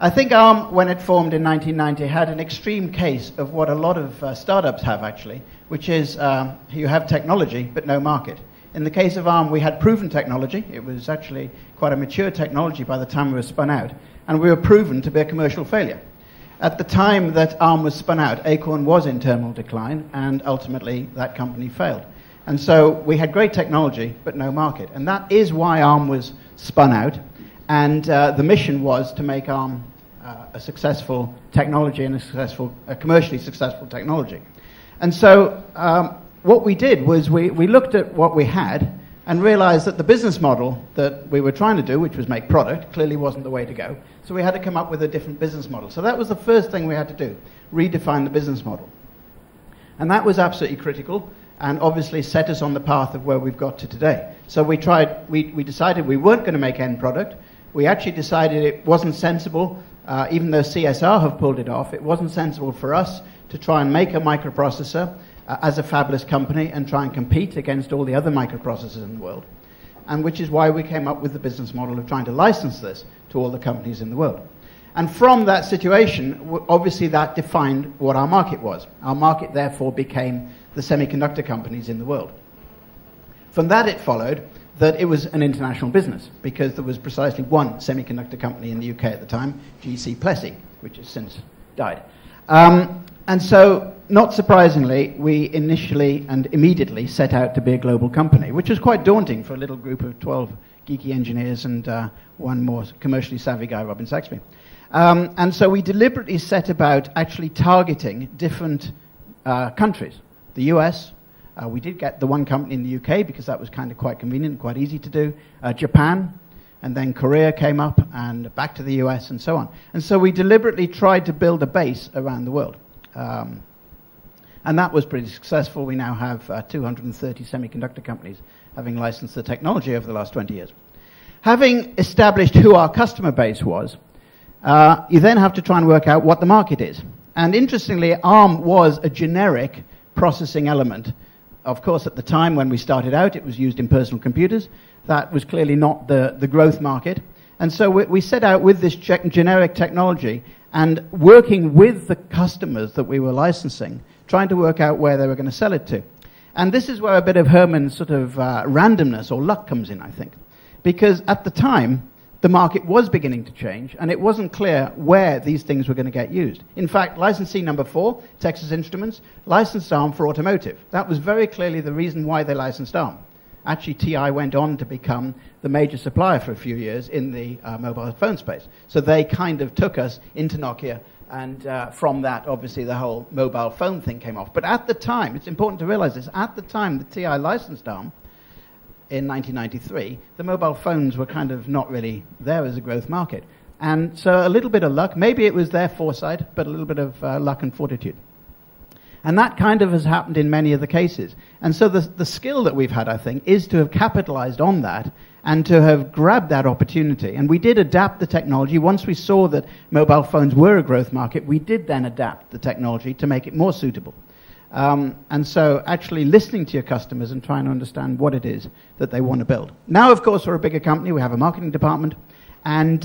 I think ARM, when it formed in 1990, had an extreme case of what a lot of startups have, actually, which is you have technology but no market. In the case of ARM, we had proven technology. It was actually quite a mature technology by the time we were spun out, and we were proven to be a commercial failure. At the time that ARM was spun out, Acorn was in terminal decline, and ultimately that company failed. And so we had great technology but no market, and that is why ARM was spun out. And the mission was to make ARM a successful technology and a commercially successful technology. And so what we did was we looked at what we had and realized that the business model that we were trying to do, which was make product, clearly wasn't the way to go. So we had to come up with a different business model. So that was the first thing we had to do, redefine the business model. And that was absolutely critical and obviously set us on the path of where we've got to today. So we decided we weren't going to make end product. We actually decided it wasn't sensible, even though CSR have pulled it off, it wasn't sensible for us to try and make a microprocessor as a fabless company and try and compete against all the other microprocessors in the world. And which is why we came up with the business model of trying to license this to all the companies in the world. And from that situation, obviously that defined what our market was. Our market therefore became the semiconductor companies in the world. From that it followed that it was an international business, because there was precisely one semiconductor company in the UK at the time, GC Plessey, which has since died. And so, not surprisingly, we initially and immediately set out to be a global company, which was quite daunting for a little group of 12 geeky engineers and one more commercially savvy guy, Robin Saxby. And so we deliberately set about actually targeting different countries. The US, we did get the one company in the UK because that was kind of quite convenient and quite easy to do. Japan, and then Korea came up, and back to the US, and so on. And so we deliberately tried to build a base around the world. And that was pretty successful. We now have 230 semiconductor companies having licensed the technology over the last 20 years. Having established who our customer base was, you then have to try and work out what the market is. And interestingly, ARM was a generic processing element. Of course, at the time when we started out, it was used in personal computers. That was clearly not the growth market. And so we set out with this generic technology and working with the customers that we were licensing, trying to work out where they were going to sell it to. And this is where a bit of Herman's sort of randomness or luck comes in, I think. Because at the time, the market was beginning to change, and it wasn't clear where these things were going to get used. In fact, licensee number 4, Texas Instruments, licensed ARM for automotive. That was very clearly the reason why they licensed ARM. Actually, TI went on to become the major supplier for a few years in the mobile phone space. So they kind of took us into Nokia, and from that, obviously, the whole mobile phone thing came off. But at the time, it's important to realize this, at the time that TI licensed ARM, in 1993, the mobile phones were kind of not really there as a growth market. And so a little bit of luck, maybe it was their foresight, but a little bit of luck and fortitude. And that kind of has happened in many of the cases. And so the skill that we've had, I think, is to have capitalized on that and to have grabbed that opportunity. And we did adapt the technology. Once we saw that mobile phones were a growth market, we did then adapt the technology to make it more suitable. And so actually listening to your customers and trying to understand what it is that they want to build. Now, of course, we're a bigger company. We have a marketing department. And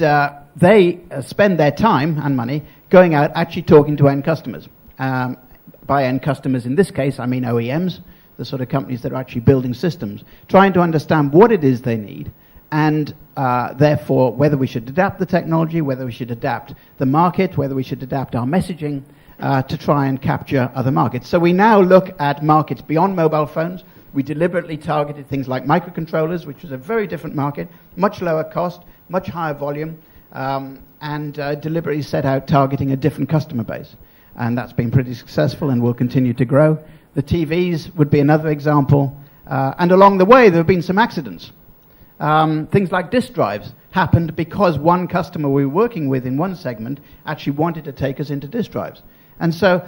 they spend their time and money going out actually talking to end customers. By end customers, in this case, I mean OEMs, the sort of companies that are actually building systems, trying to understand what it is they need, and therefore whether we should adapt the technology, whether we should adapt the market, whether we should adapt our messaging to try and capture other markets. So we now look at markets beyond mobile phones. We deliberately targeted things like microcontrollers, which was a very different market, much lower cost, much higher volume, and deliberately set out targeting a different customer base. And that's been pretty successful and will continue to grow. The TVs would be another example. And along the way, there have been some accidents. Things like disk drives happened because one customer we were working with in one segment actually wanted to take us into disk drives. And so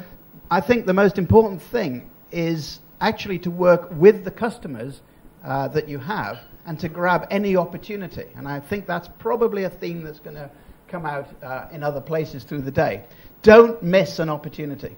I think the most important thing is actually to work with the customers that you have and to grab any opportunity. And I think that's probably a theme that's going to come out in other places through the day. Don't miss an opportunity.